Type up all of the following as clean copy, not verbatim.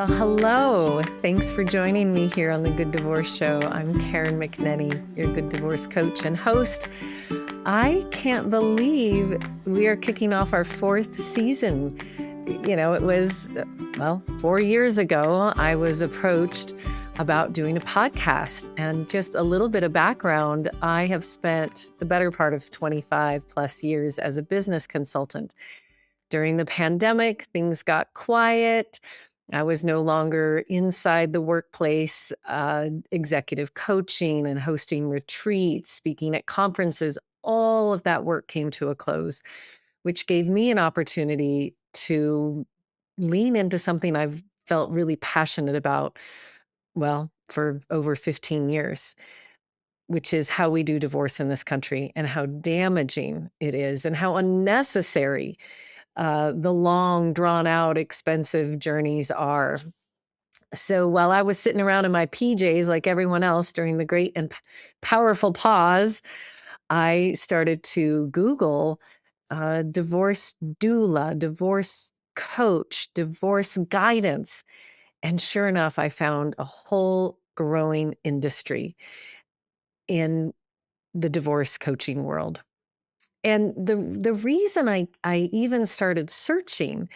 Well, hello. Thanks for joining me here on the Good Divorce Show. I'm Karen McNenny, your Good Divorce coach and host. I can't believe we are kicking off our fourth season. It was, 4 years ago, I was approached about doing a podcast. And just a little bit of background, I have spent the better part of 25 plus years as a business consultant. During the pandemic, things got quiet. I was no longer inside the workplace, executive coaching and hosting retreats, speaking at conferences. All of that work came to a close, which gave me an opportunity to lean into something I've felt really passionate about, for over 15 years, which is how we do divorce in this country and how damaging it is and how unnecessary the long, drawn out, expensive journeys are. So while I was sitting around in my PJs like everyone else during the great and powerful pause, I started to Google divorce doula, divorce coach, divorce guidance. And sure enough, I found a whole growing industry in the divorce coaching world. And the reason I even started searching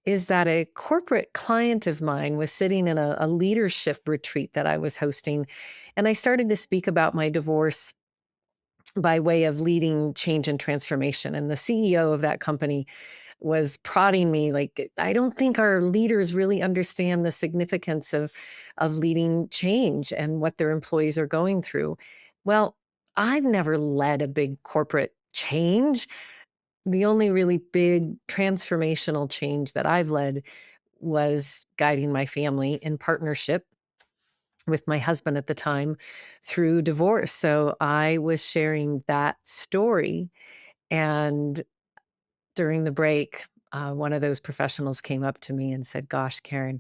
is that a corporate client of mine was sitting in a leadership retreat that I was hosting. And I started to speak about my divorce by way of leading change and transformation. And the CEO of that company was prodding me like, I don't think our leaders really understand the significance of leading change and what their employees are going through. Well, I've never led a big corporate change. The only really big transformational change that I've led was guiding my family in partnership with my husband at the time through divorce. So I was sharing that story. And during the break, one of those professionals came up to me and said, Gosh, Karen,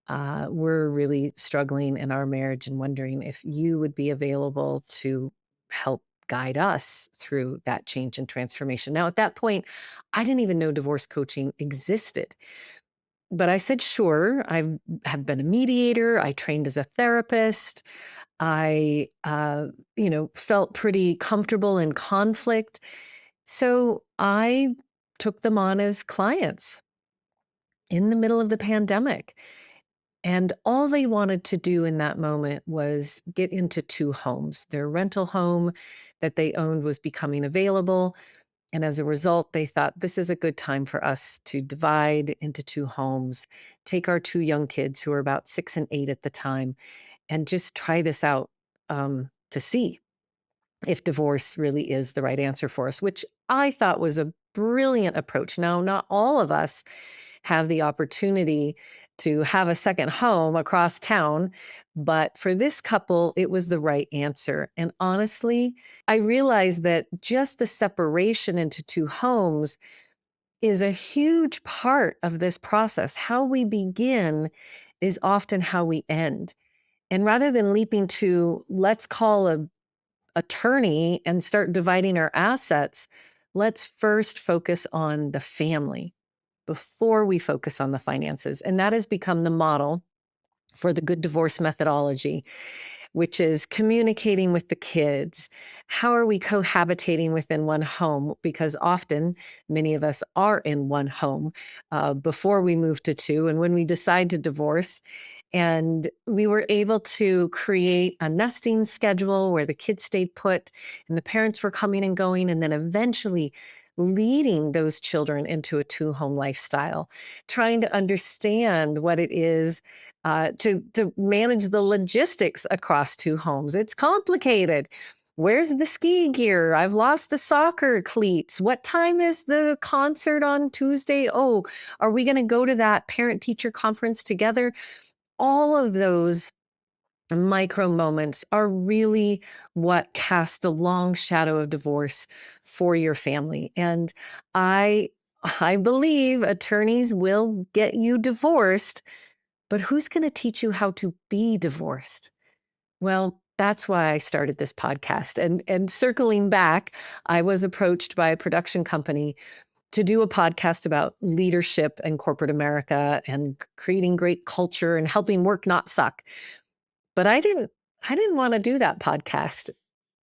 we're really struggling in our marriage and wondering if you would be available to help guide us through that change and transformation. Now, at that point, I didn't even know divorce coaching existed. But I said, sure. I have been a mediator. I trained as a therapist. I, felt pretty comfortable in conflict. So I took them on as clients in the middle of the pandemic. And all they wanted to do in that moment was get into two homes. Their rental home that they owned was becoming available. And as a result, they thought this is a good time for us to divide into two homes, take our two young kids who were about 6 and 8 at the time, and just try this out to see if divorce really is the right answer for us, which I thought was a brilliant approach. Now, not all of us have the opportunity to have a second home across town, but for this couple, it was the right answer. And honestly, I realized that just the separation into two homes is a huge part of this process. How we begin is often how we end. And rather than leaping to, let's call a attorney and start dividing our assets, let's first focus on the family before we focus on the finances. And that has become the model for the good divorce methodology, which is communicating with the kids. How are we cohabitating within one home? Because often many of us are in one home before we move to two. And when we decide to divorce, and we were able to create a nesting schedule where the kids stayed put and the parents were coming and going, and then eventually leading those children into a two-home lifestyle, trying to understand what it is to manage the logistics across two homes. It's complicated. Where's the ski gear? I've lost the soccer cleats. What time is the concert on Tuesday? Oh, are we going to go to that parent-teacher conference together? All of those micro moments are really what cast the long shadow of divorce for your family. And I I believe attorneys will get you divorced, but who's going to teach you how to be divorced? Well, that's why I started this podcast. And circling back, I was approached by a production company to do a podcast about leadership and corporate America and creating great culture and helping work not suck. But I didn't want to do that podcast.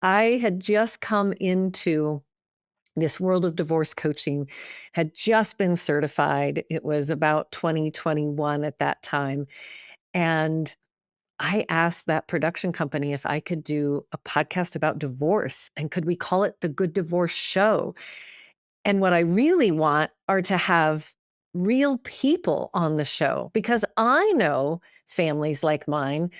I had just come into this world of divorce coaching, had just been certified. It was about 2021 at that time. And I asked that production company if I could do a podcast about divorce and could we call it the Good Divorce Show? And what I really want are to have real people on the show because I know families like mine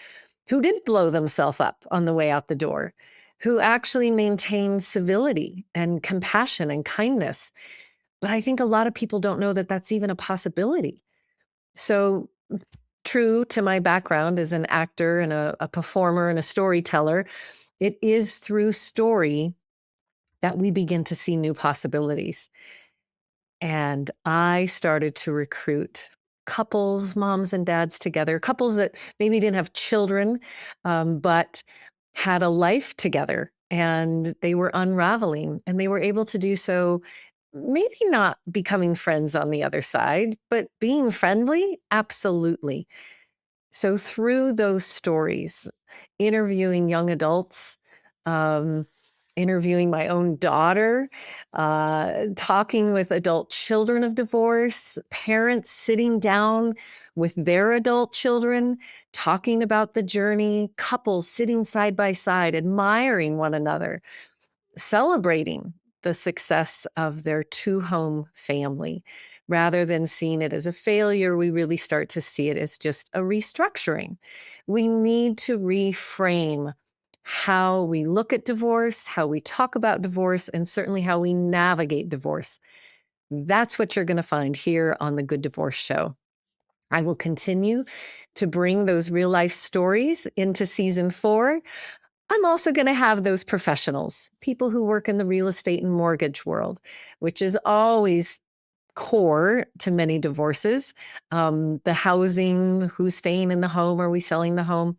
who didn't blow themselves up on the way out the door, who actually maintained civility and compassion and kindness. But I think a lot of people don't know that that's even a possibility. So, true to my background as an actor and a performer and a storyteller, it is through story that we begin to see new possibilities. And I started to recruit couples, moms and dads together, couples that maybe didn't have children, but had a life together and they were unraveling and they were able to do so, maybe not becoming friends on the other side, but being friendly, absolutely. So through those stories, interviewing young adults, um, interviewing my own daughter, talking with adult children of divorce, parents sitting down with their adult children, talking about the journey, couples sitting side by side, admiring one another, celebrating the success of their two-home family. Rather than seeing it as a failure, we really start to see it as just a restructuring. We need to reframe how we look at divorce, how we talk about divorce, and certainly how we navigate divorce. That's what you're going to find here on the Good Divorce Show. I will continue to bring those real life stories into season 4. I'm also going to have those professionals, people who work in the real estate and mortgage world, which is always core to many divorces. The housing, who's staying in the home, are we selling the home?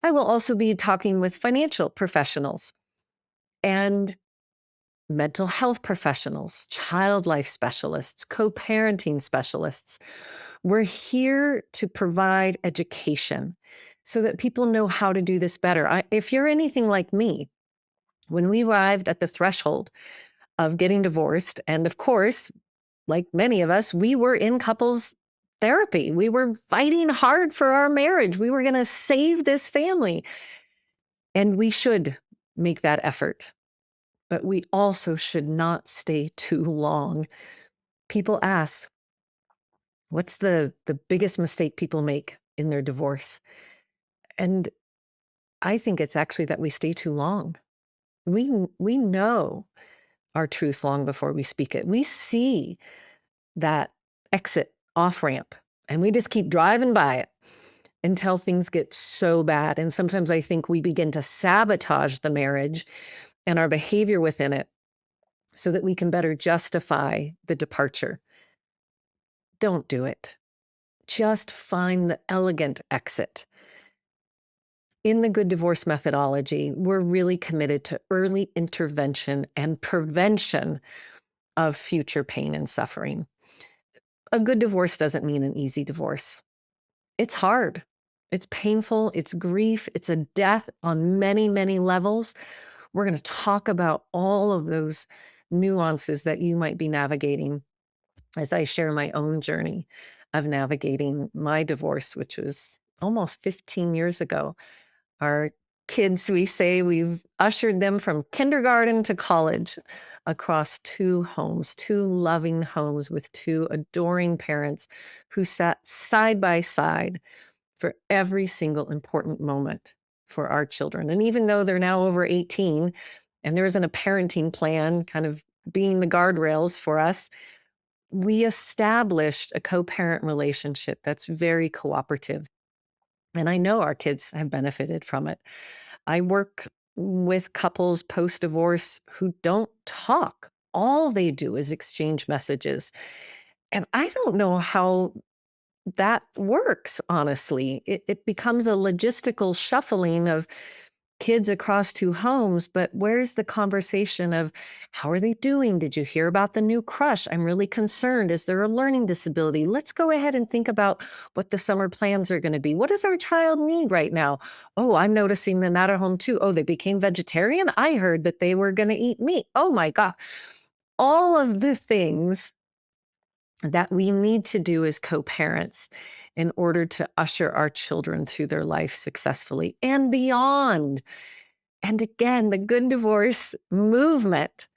I will also be talking with financial professionals and mental health professionals, child life specialists, co-parenting specialists. We're here to provide education so that people know how to do this better. If you're anything like me, when we arrived at the threshold of getting divorced, and of course, like many of us, we were in couples therapy. We were fighting hard for our marriage. We were going to save this family. And we should make that effort. But we also should not stay too long. People ask, what's the biggest mistake people make in their divorce? And I think it's actually that we stay too long. We know our truth long before we speak it. We see that exit off ramp and we just keep driving by it until things get so bad. And sometimes I think we begin to sabotage the marriage and our behavior within it so that we can better justify the departure. Don't do it. Just find the elegant exit. In the Good Divorce methodology, we're really committed to early intervention and prevention of future pain and suffering. A good divorce doesn't mean an easy divorce. It's hard. It's painful. It's grief. It's a death on many, many levels. We're going to talk about all of those nuances that you might be navigating as I share my own journey of navigating my divorce, which was almost 15 years ago. Our kids, we say we've ushered them from kindergarten to college across 2 homes, 2 loving homes with 2 adoring parents who sat side by side for every single important moment for our children. And even though they're now over 18 and there isn't a parenting plan kind of being the guardrails for us, we established a co-parent relationship that's very cooperative. And I know our kids have benefited from it. I work with couples post-divorce who don't talk. All they do is exchange messages. And I don't know how that works, honestly. It becomes a logistical shuffling of kids across two homes, but where's the conversation of how are they doing? Did you hear about the new crush? I'm really concerned. Is there a learning disability? Let's go ahead and think about what the summer plans are going to be. What does our child need right now? Oh, I'm noticing them at home too. Oh, they became vegetarian. I heard that they were going to eat meat. Oh my God. All of the things that we need to do as co-parents in order to usher our children through their life successfully and beyond. And again, the Good Divorce movement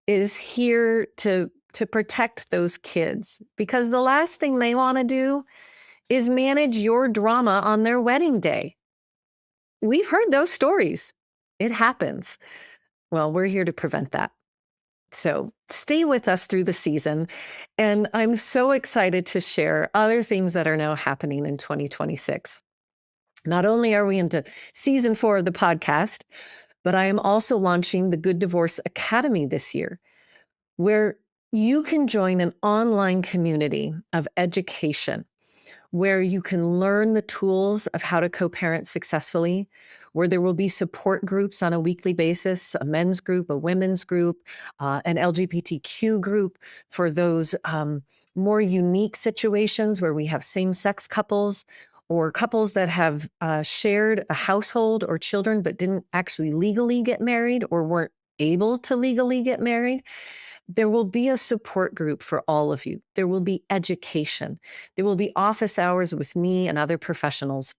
is here to protect those kids, because the last thing they want to do is manage your drama on their wedding day. We've heard those stories. It happens. Well, we're here to prevent that. So stay with us through the season. And I'm so excited to share other things that are now happening in 2026. Not only are we into season 4 of the podcast, but I am also launching the Good Divorce Academy this year, where you can join an online community of education where you can learn the tools of how to co-parent successfully, where there will be support groups on a weekly basis, a men's group, a women's group, an LGBTQ group for those more unique situations where we have same-sex couples or couples that have shared a household or children but didn't actually legally get married or weren't able to legally get married. There will be a support group for all of you. There will be education. There will be office hours with me and other professionals.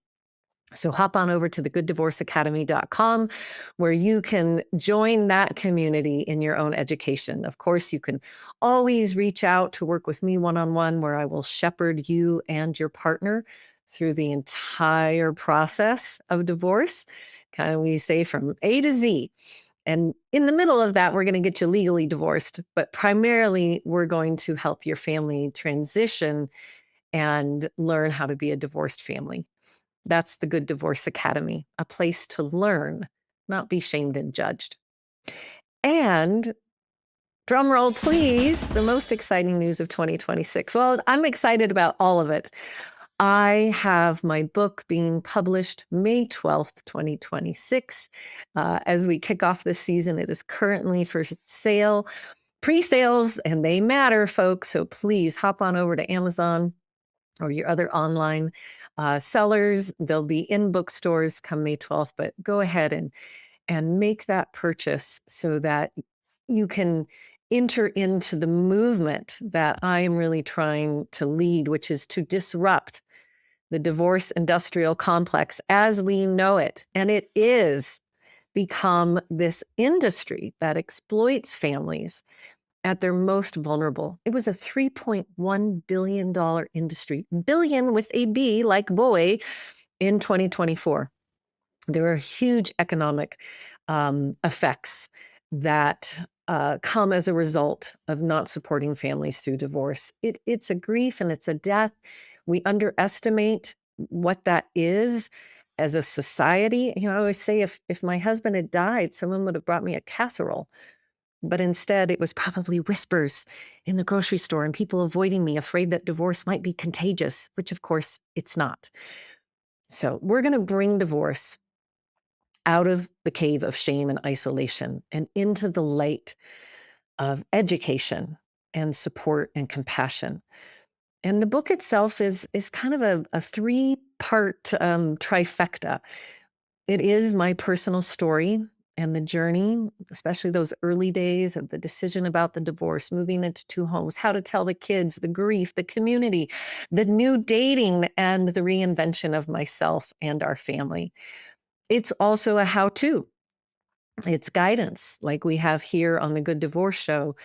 So hop on over to thegooddivorceacademy.com where you can join that community in your own education. Of course, you can always reach out to work with me one-on-one, where I will shepherd you and your partner through the entire process of divorce. Kind of, we say, from A to Z. And in the middle of that, we're going to get you legally divorced, but primarily we're going to help your family transition and learn how to be a divorced family. That's the Good Divorce Academy, a place to learn, not be shamed and judged. And drum roll, please, the most exciting news of 2026. Well, I'm excited about all of it. I have my book being published May 12th, 2026. As we kick off this season, it is currently for sale, pre-sales, and they matter, folks. So please hop on over to Amazon or your other online sellers. They'll be in bookstores come May 12th, but go ahead and make that purchase so that you can enter into the movement that I am really trying to lead, which is to disrupt the divorce industrial complex as we know it. And it is become this industry that exploits families at their most vulnerable. It was a $3.1 billion industry, billion with a B like boy, in 2024. There are huge economic effects that come as a result of not supporting families through divorce. It's a grief and it's a death. We underestimate what that is as a society. You know, I always say if my husband had died, someone would have brought me a casserole. But instead, it was probably whispers in the grocery store and people avoiding me, afraid that divorce might be contagious, which of course it's not. So we're going to bring divorce out of the cave of shame and isolation and into the light of education and support and compassion. And the book itself is kind of a 3-part trifecta. It is my personal story and the journey, especially those early days of the decision about the divorce, moving into 2 homes, how to tell the kids, the grief, the community, the new dating, and the reinvention of myself and our family. It's also a how-to. It's guidance, like we have here on the Good Divorce Show,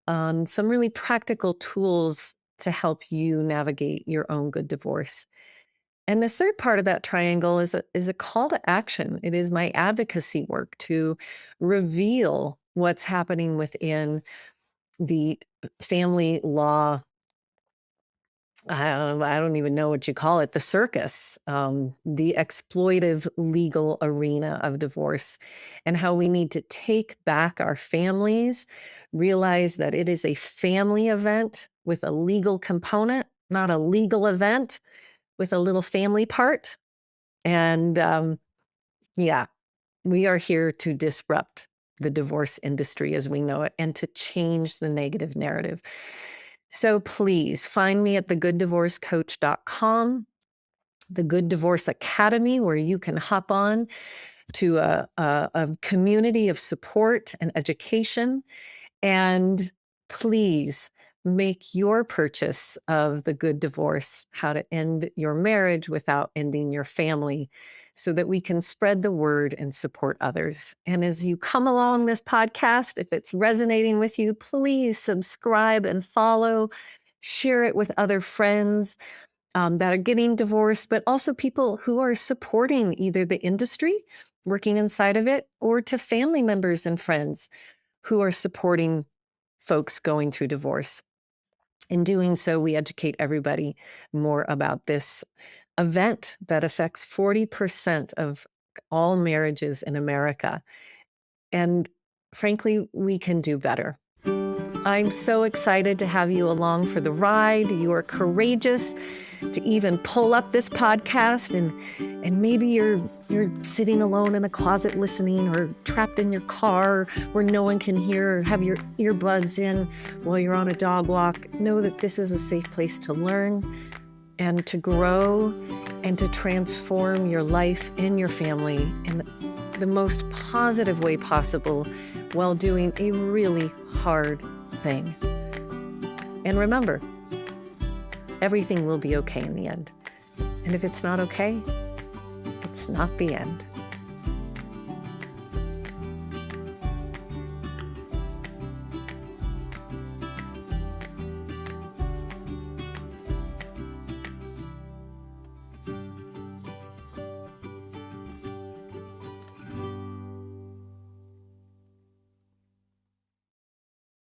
some really practical tools to help you navigate your own good divorce. And the third part of that triangle is a call to action. It is my advocacy work to reveal what's happening within the family law. I don't even know what you call it, the circus, the exploitive legal arena of divorce, and how we need to take back our families, realize that it is a family event with a legal component, not a legal event with a little family part. And yeah, We are here to disrupt the divorce industry as we know it and to change the negative narrative. So please find me at thegooddivorcecoach.com, the Good Divorce Academy, where you can hop on to a community of support and education. And please make your purchase of The Good Divorce, How to End Your Marriage Without Ending Your Family, so that we can spread the word and support others. And as you come along this podcast, if it's resonating with you, please subscribe and follow, share it with other friends that are getting divorced, but also people who are supporting either the industry, working inside of it, or to family members and friends who are supporting folks going through divorce. In doing so, we educate everybody more about this event that affects 40% of all marriages in America. And frankly, we can do better. I'm so excited to have you along for the ride. You are courageous to even pull up this podcast, and maybe you're sitting alone in a closet listening, or trapped in your car where no one can hear, or have your earbuds in while you're on a dog walk. Know that this is a safe place to learn and to grow and to transform your life and your family in the most positive way possible while doing a really hard thing. And remember, everything will be okay in the end. And if it's not okay, it's not the end.